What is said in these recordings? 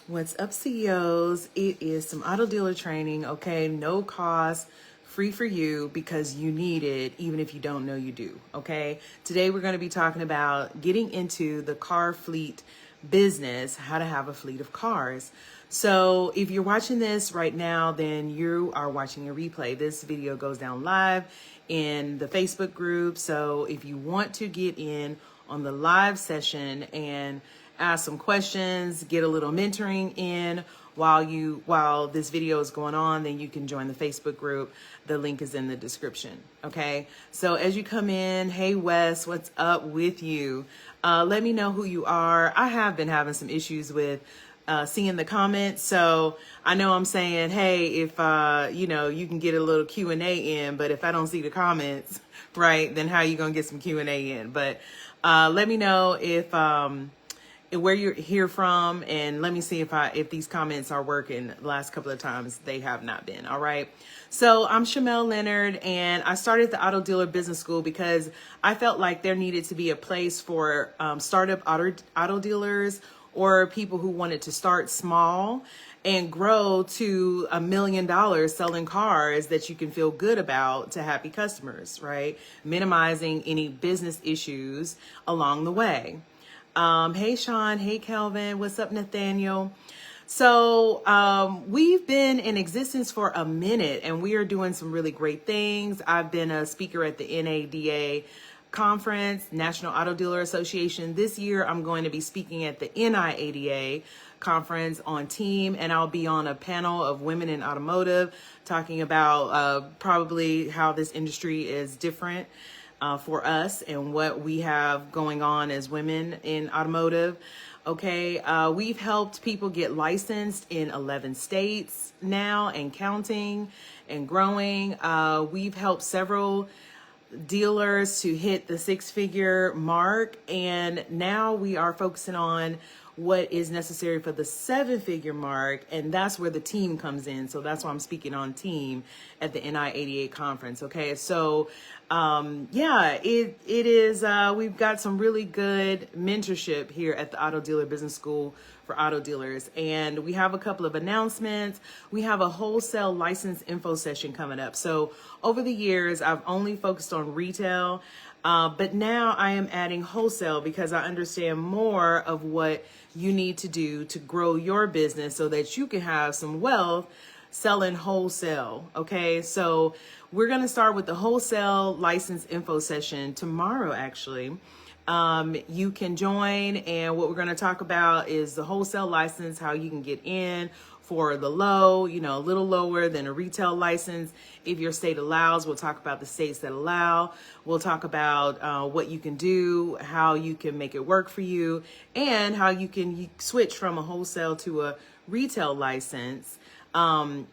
What's up, CEOs? It is some auto dealer training, okay? No cost, free for you because you need it, even if you don't know you do, okay? Today, we're going to be talking about getting into the car fleet business, how to have a fleet of cars. So if you're watching this right now, then you are watching a replay. This video goes down live in the Facebook group. So if you want to get in on the live session and ask some questions, get a little mentoring in while this video is going on, then you can join the Facebook group. The link is in the description. Okay. So as you come in, hey Wes, what's up with you? Let me know who you are. I have been having some issues with seeing the comments. So I know I'm saying, hey, if, you can get a little Q&A in, but if I don't see the comments, right, then how are you going to get some Q&A in? But let me know if where you're here from, and let me see if these comments are working. The last couple of times they have not been. All right. So I'm Shamel Leonard, and I started the Auto Dealer Business School because I felt like there needed to be a place for startup auto dealers or people who wanted to start small and grow to $1 million selling cars that you can feel good about to happy customers, right? Minimizing any business issues along the way. Hey, Sean. Hey, Kelvin. What's up, Nathaniel? So we've been in existence for a minute, and we are doing some really great things. I've been a speaker at the NADA conference, National Auto Dealer Association. This year, I'm going to be speaking at the NIADA conference on team, and I'll be on a panel of women in automotive talking about probably how this industry is different for us and what we have going on as women in automotive. Okay, we've helped people get licensed in 11 states now and counting and growing. We've helped several dealers to hit the six-figure mark, and now we are focusing on what is necessary for the seven-figure mark, and that's where the team comes in. So that's why I'm speaking on team at the NI88 conference. Okay, so it is. We've got some really good mentorship here at the Auto Dealer Business School for auto dealers, and we have a couple of announcements. We have a wholesale license info session coming up. So over the years, I've only focused on retail, but now I am adding wholesale because I understand more of what you need to do to grow your business so that you can have some wealth selling wholesale. Okay, so we're going to start with the wholesale license info session tomorrow, actually. You can join, and what we're going to talk about is the wholesale license, how you can get in for the low, a little lower than a retail license. If your state allows, we'll talk about the states that allow. We'll talk about what you can do, how you can make it work for you, and how you can switch from a wholesale to a retail license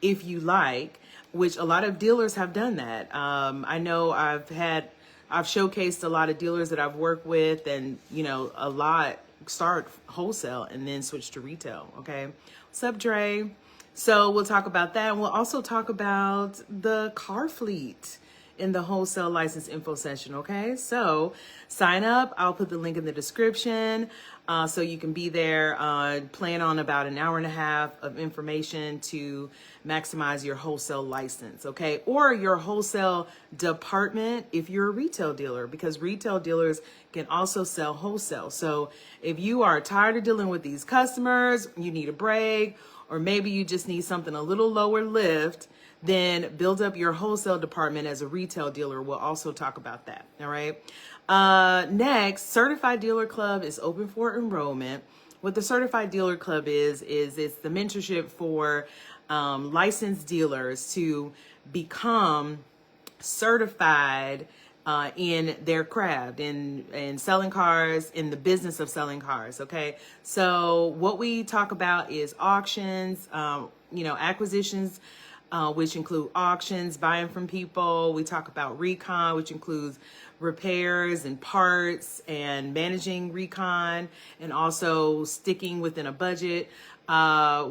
if you like, which a lot of dealers have done that. I know I've showcased a lot of dealers that I've worked with, and a lot start wholesale and then switch to retail. Okay, what's up, Dre? So we'll talk about that, and we'll also talk about the car fleet in the wholesale license info session. Okay, so sign up. I'll put the link in the description so you can be there. Plan on about an hour and a half of information to maximize your wholesale license, okay? Or your wholesale department if you're a retail dealer, because retail dealers can also sell wholesale. So if you are tired of dealing with these customers, you need a break, or maybe you just need something a little lower lift, then build up your wholesale department as a retail dealer. We'll also talk about that, all right? Next, Certified Dealer Club is open for enrollment. What the Certified Dealer Club is it's the mentorship for licensed dealers to become certified in their craft, in selling cars, in the business of selling cars. Okay, so what we talk about is auctions, acquisitions, which include auctions, buying from people. We talk about recon, which includes repairs and parts and managing recon, and also sticking within a budget.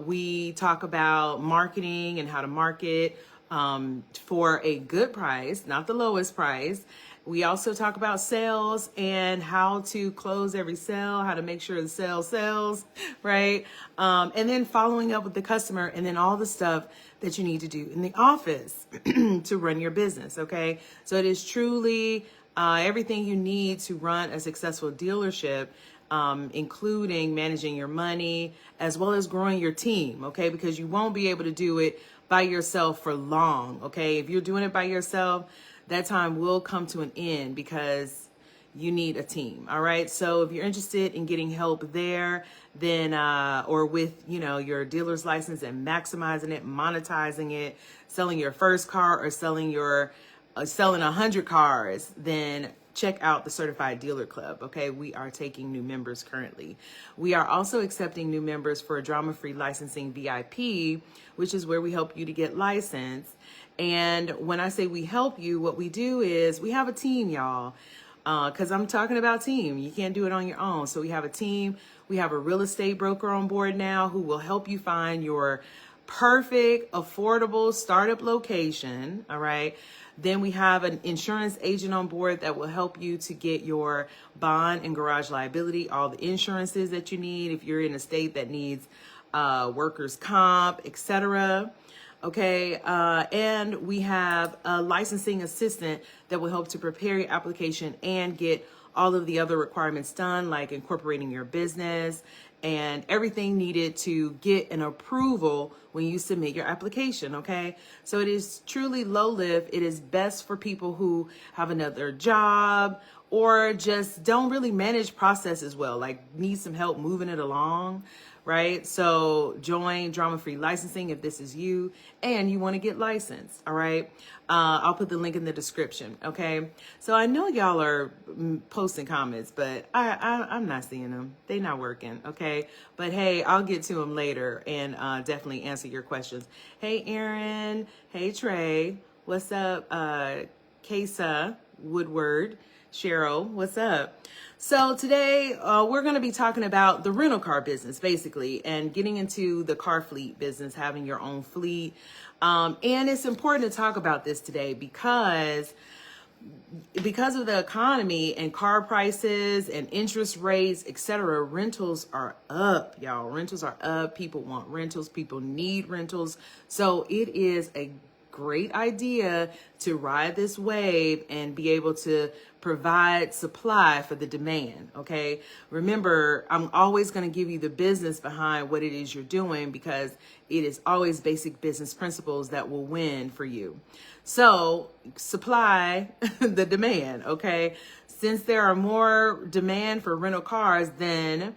We talk about marketing and how to market for a good price, not the lowest price, We also talk about sales and how to close every sale, how to make sure the sale sells, right? And then following up with the customer, and then all the stuff that you need to do in the office to run your business, okay? So it is truly everything you need to run a successful dealership, including managing your money as well as growing your team, okay? Because you won't be able to do it by yourself for long, okay? If you're doing it by yourself, that time will come to an end because you need a team, all right? So if you're interested in getting help there, then, or with, your dealer's license and maximizing it, monetizing it, selling your first car or selling 100 cars, then check out the Certified Dealer Club, okay? We are taking new members currently. We are also accepting new members for Drama-Free Licensing VIP, which is where we help you to get licensed. And when I say we help you, what we do is we have a team, y'all, because I'm talking about team. You can't do it on your own. So we have a team. We have a real estate broker on board now who will help you find your perfect, affordable startup location, all right? Then we have an insurance agent on board that will help you to get your bond and garage liability, all the insurances that you need if you're in a state that needs workers' comp, etc. Okay, and we have a licensing assistant that will help to prepare your application and get all of the other requirements done, like incorporating your business and everything needed to get an approval when you submit your application, okay? So it is truly low lift. It is best for people who have another job or just don't really manage processes well, like need some help moving it along, right? So join Drama-Free Licensing if this is you and you want to get licensed, all right? I'll put the link in the description, okay? So I know y'all are posting comments, but I'm not seeing them. They're not working, okay? But hey, I'll get to them later and definitely answer your questions. Hey, Aaron. Hey, Trey. What's up? Kesa Woodward. Cheryl, what's up? So today we're going to be talking about the rental car business, basically, and getting into the car fleet business, having your own fleet. And it's important to talk about this today because of the economy and car prices and interest rates, etc. Rentals are up, y'all. Rentals are up. People want rentals. People need rentals. So it is a great idea to ride this wave and be able to provide supply for the demand, okay? Remember, I'm always going to give you the business behind what it is you're doing because it is always basic business principles that will win for you. So supply the demand, okay? Since there are more demand for rental cars, then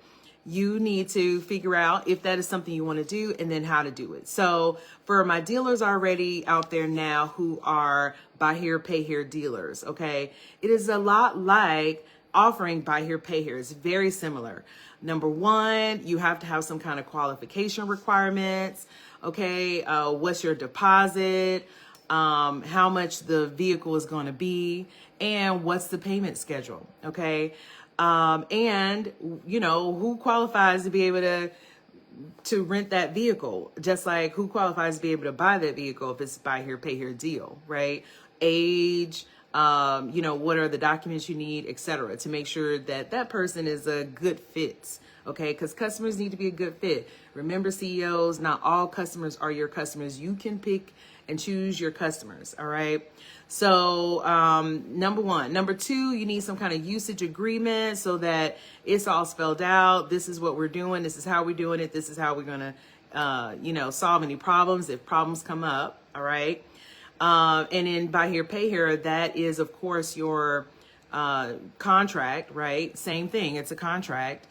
you need to figure out if that is something you want to do and then how to do it. So for my dealers already out there now who are buy here, pay here dealers, okay, it is a lot like offering buy here, pay here. It's very similar. Number one, you have to have some kind of qualification requirements, okay? What's your deposit? How much the vehicle is going to be, and what's the payment schedule, okay? And who qualifies to be able to rent that vehicle, just like who qualifies to be able to buy that vehicle if it's buy here, pay here deal, right? Age, what are the documents you need, etc., to make sure that that person is a good fit, okay? Because customers need to be a good fit. Remember, CEOs, not all customers are your customers. You can pick and choose your customers, all right? So number one. Number two, you need some kind of usage agreement so that it's all spelled out. This is what we're doing. This is how we're doing it. This is how we're going to, solve any problems if problems come up, all right? And then buy here, pay here, that is, of course, your contract, right? Same thing. It's a contract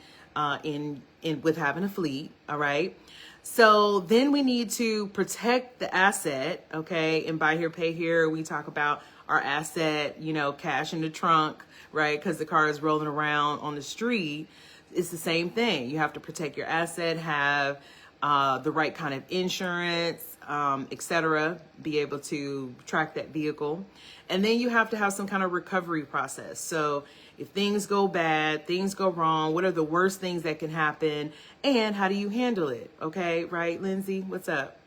in with having a fleet, all right? So then we need to protect the asset, okay? And buy here, pay here, we talk about our asset, cash in the trunk, right? Because the car is rolling around on the street. It's the same thing. You have to protect your asset, have the right kind of insurance, etc., be able to track that vehicle. And then you have to have some kind of recovery process. So if things go bad, things go wrong, what are the worst things that can happen and how do you handle it? Okay, right, Lindsay, what's up?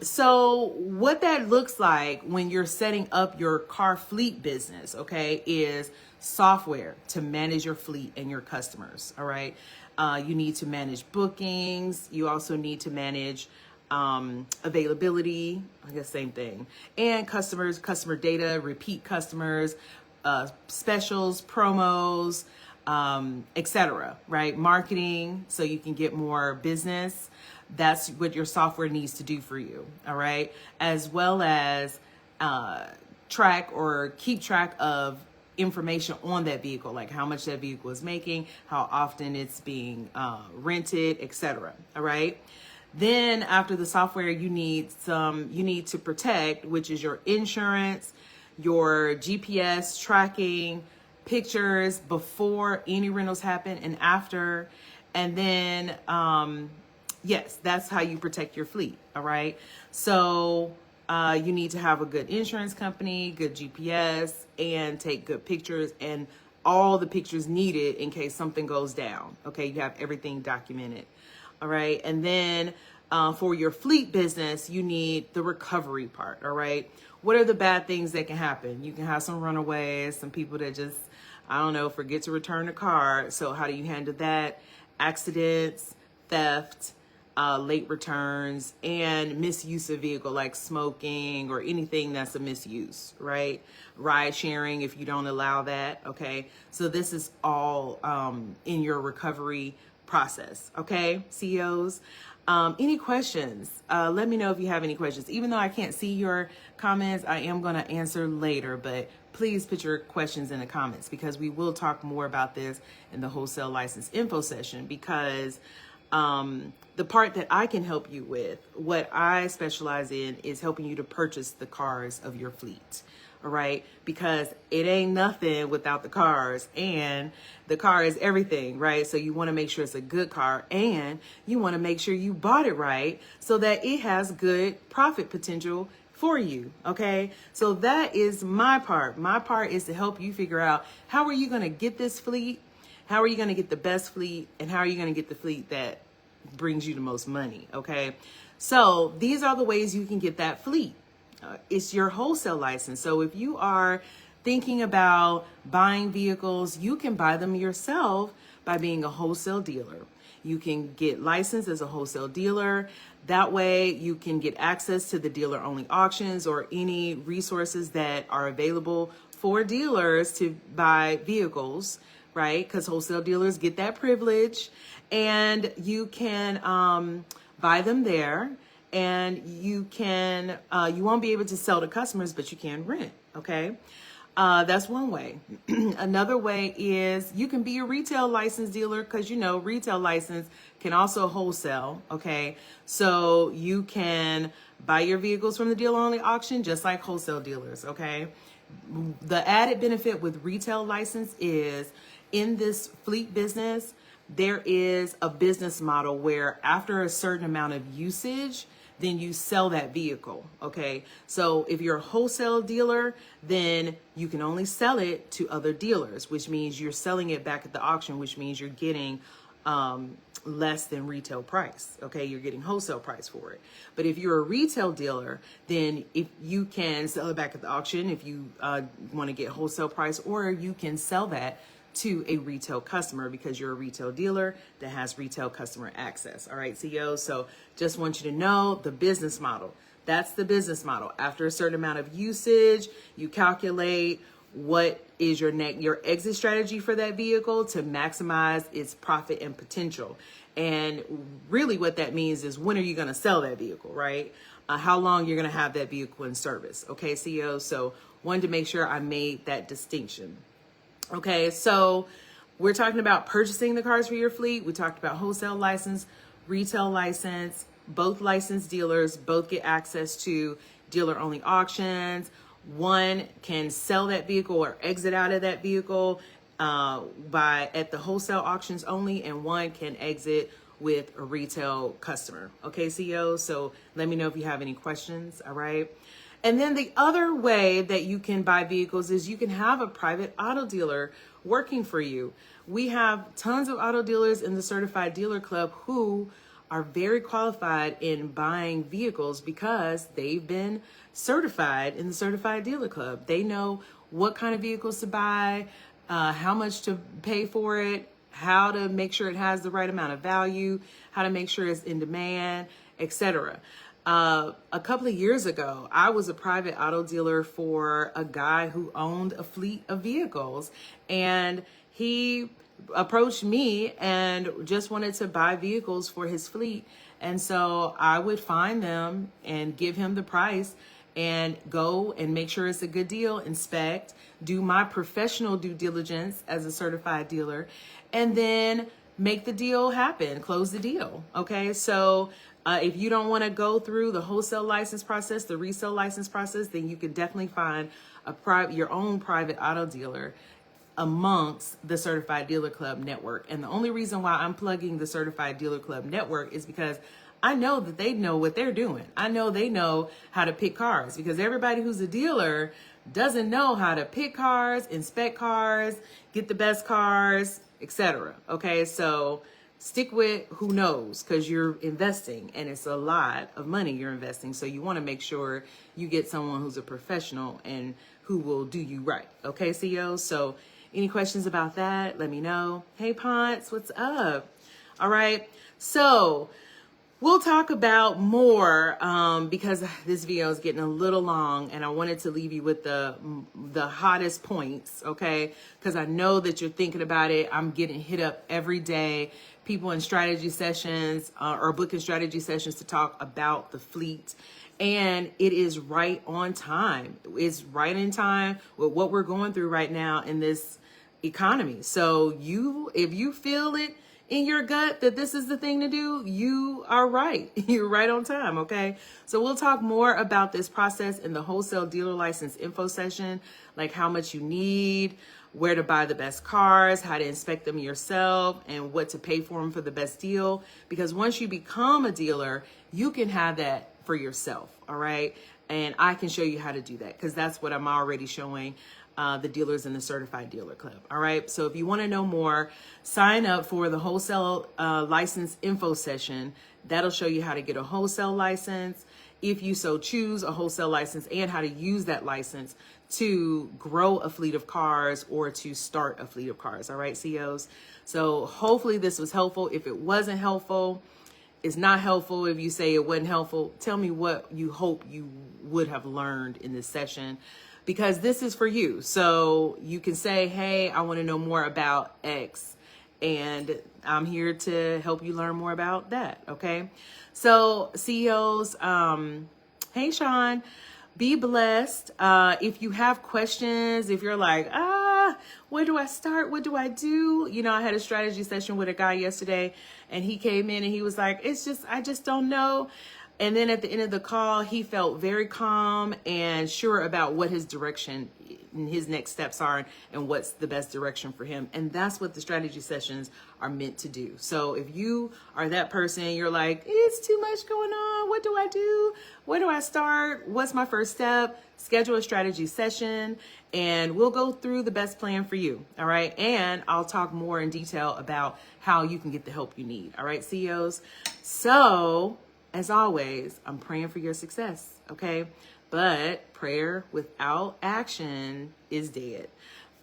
So what that looks like when you're setting up your car fleet business, okay, is software to manage your fleet and your customers. All right. You need to manage bookings. You also need to manage availability, I guess same thing, and customers, customer data, repeat customers, specials, promos, etc. Right? Marketing, so you can get more business. That's what your software needs to do for you. All right. As well as track or keep track of information on that vehicle, like how much that vehicle is making, how often it's being rented, etc. All right. Then after the software, you need to protect, which is your insurance, your GPS tracking, pictures before any rentals happen and after. And then, yes, that's how you protect your fleet. All right. So you need to have a good insurance company, good GPS, and take good pictures and all the pictures needed in case something goes down. Okay. You have everything documented. All right. And then for your fleet business, you need the recovery part. All right. What are the bad things that can happen? You can have some runaways, some people that just, I don't know, forget to return the car. So how do you handle that? Accidents, theft, late returns, and misuse of vehicle like smoking or anything that's a misuse, right? Ride sharing if you don't allow that. Okay. So this is all in your recovery process. Okay, CEOs. Any questions? Let me know if you have any questions. Even though I can't see your comments, I am going to answer later, but please put your questions in the comments because we will talk more about this in the wholesale license info session because the part that I can help you with, what I specialize in is helping you to purchase the cars of your fleet. All right. Because it ain't nothing without the cars, and the car is everything, right? So you want to make sure it's a good car, and you want to make sure you bought it right so that it has good profit potential for you. Okay. So that is my part. My part is to help you figure out how are you going to get this fleet? How are you going to get the best fleet? And how are you going to get the fleet that brings you the most money? Okay. So these are the ways you can get that fleet. It's your wholesale license. So if you are thinking about buying vehicles, you can buy them yourself by being a wholesale dealer. You can get licensed as a wholesale dealer. That way you can get access to the dealer only auctions or any resources that are available for dealers to buy vehicles, right? Because wholesale dealers get that privilege, and you can buy them there. And you can, you won't be able to sell to customers, but you can rent. Okay. That's one way. Another way is you can be a retail license dealer because, you know, retail license can also wholesale. Okay. So you can buy your vehicles from the dealer only auction, just like wholesale dealers. Okay. The added benefit with retail license is in this fleet business, there is a business model where after a certain amount of usage, then you sell that vehicle. Okay. So if you're a wholesale dealer, then you can only sell it to other dealers, which means you're selling it back at the auction, which means you're getting less than retail price. Okay. You're getting wholesale price for it. But if you're a retail dealer, then if you can sell it back at the auction, if you want to get wholesale price, or you can sell that to a retail customer because you're a retail dealer that has retail customer access. All right, CEOs. So just want you to know the business model. That's the business model. After a certain amount of usage, you calculate what is your exit strategy for that vehicle to maximize its profit and potential. And really what that means is when are you going to sell that vehicle, right? How long you're going to have that vehicle in service. Okay, CEOs. So wanted to make sure I made that distinction. Okay, so we're talking about purchasing the cars for your fleet. We talked about wholesale license, retail license. Both licensed dealers both get access to dealer only auctions. One can sell that vehicle or exit out of that vehicle at the wholesale auctions only, and one can exit with a retail customer. Okay, CEO. So let me know if you have any questions. All right. And then the other way that you can buy vehicles is you can have a private auto dealer working for you. We have tons of auto dealers in the Certified Dealer Club who are very qualified in buying vehicles because they've been certified in the Certified Dealer Club. They know what kind of vehicles to buy, how much to pay for it, how to make sure it has the right amount of value, how to make sure it's in demand, etc. A couple of years ago, I was a private auto dealer for a guy who owned a fleet of vehicles, and he approached me and just wanted to buy vehicles for his fleet. And so I would find them and give him the price and go and make sure it's a good deal, inspect, do my professional due diligence as a certified dealer, and then make the deal happen, close the deal. Okay, so if you don't want to go through the wholesale license process, the resale license process, then you can definitely find your own private auto dealer amongst the Certified Dealer Club network. And the only reason why I'm plugging the Certified Dealer Club network is because I know that they know what they're doing. I know they know how to pick cars, because everybody who's a dealer doesn't know how to pick cars, inspect cars, get the best cars, etc. Okay, so stick with who knows, because you're investing and it's a lot of money you're investing. So you want to make sure you get someone who's a professional and who will do you right. Okay, CEOs? So any questions about that, let me know. Hey, Ponce, what's up? All right, so we'll talk about more because this video is getting a little long, and I wanted to leave you with the hottest points, okay? Because I know that you're thinking about it. I'm getting hit up every day. People in strategy sessions or booking strategy sessions to talk about the fleet. And it is right on time. It's right in time with what we're going through right now in this economy. So if you feel it in your gut that this is the thing to do, you are right. You're right on time, okay? So we'll talk more about this process in the wholesale dealer license info session, like how much you need, where to buy the best cars, how to inspect them yourself, and what to pay for them for the best deal. Because once you become a dealer, you can have that for yourself, all right? And I can show you how to do that, because that's what I'm already showing the dealers in the Certified Dealer Club. All right. So if you want to know more, sign up for the wholesale license info session. That'll show you how to get a wholesale license, if you so choose, a wholesale license, and how to use that license to grow a fleet of cars or to start a fleet of cars. All right, CEOs. So hopefully this was helpful. If it wasn't helpful, it's not helpful. If you say it wasn't helpful, tell me what you hope you would have learned in this session, because this is for you. So you can say, hey, I want to know more about X, and I'm here to help you learn more about that. Okay. So CEOs, hey, Sean, be blessed. If you have questions, if you're like, where do I start? What do I do? You know, I had a strategy session with a guy yesterday, and he came in and he was like, I just don't know. And then at the end of the call, he felt very calm and sure about what his direction and his next steps are and what's the best direction for him. And that's what the strategy sessions are meant to do. So if you are that person, you're like, it's too much going on. What do I do? Where do I start? What's my first step? Schedule a strategy session, and we'll go through the best plan for you. All right. And I'll talk more in detail about how you can get the help you need. All right, CEOs. So as always, I'm praying for your success, okay? But prayer without action is dead.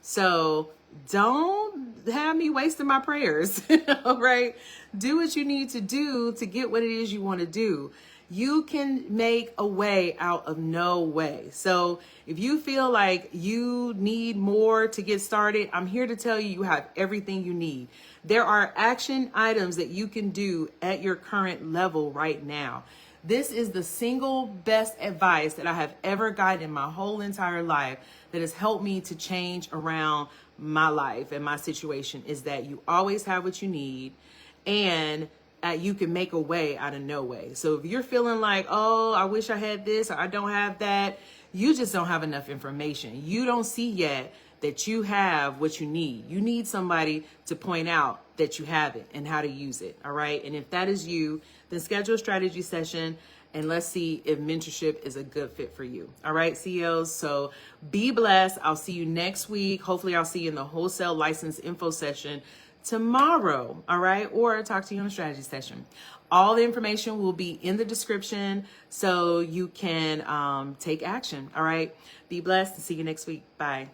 So don't have me wasting my prayers, all right? Do what you need to do to get what it is you want to do. You can make a way out of no way. So if you feel like you need more to get started, I'm here to tell you, you have everything you need. There are action items that you can do at your current level right now. This is the single best advice that I have ever gotten in my whole entire life that has helped me to change around my life and my situation, is that you always have what you need, and you can make a way out of no way. So if you're feeling like, oh, I wish I had this, or I don't have that, you just don't have enough information. You don't see yet that you have what you need. You need somebody to point out that you have it and how to use it. All right. And if that is you, then schedule a strategy session and let's see if mentorship is a good fit for you. All right, CEOs. So be blessed. I'll see you next week. Hopefully I'll see you in the wholesale license info session tomorrow, all right? Or talk to you on a strategy session. All the information will be in the description so you can take action, all right? Be blessed and see you next week. Bye.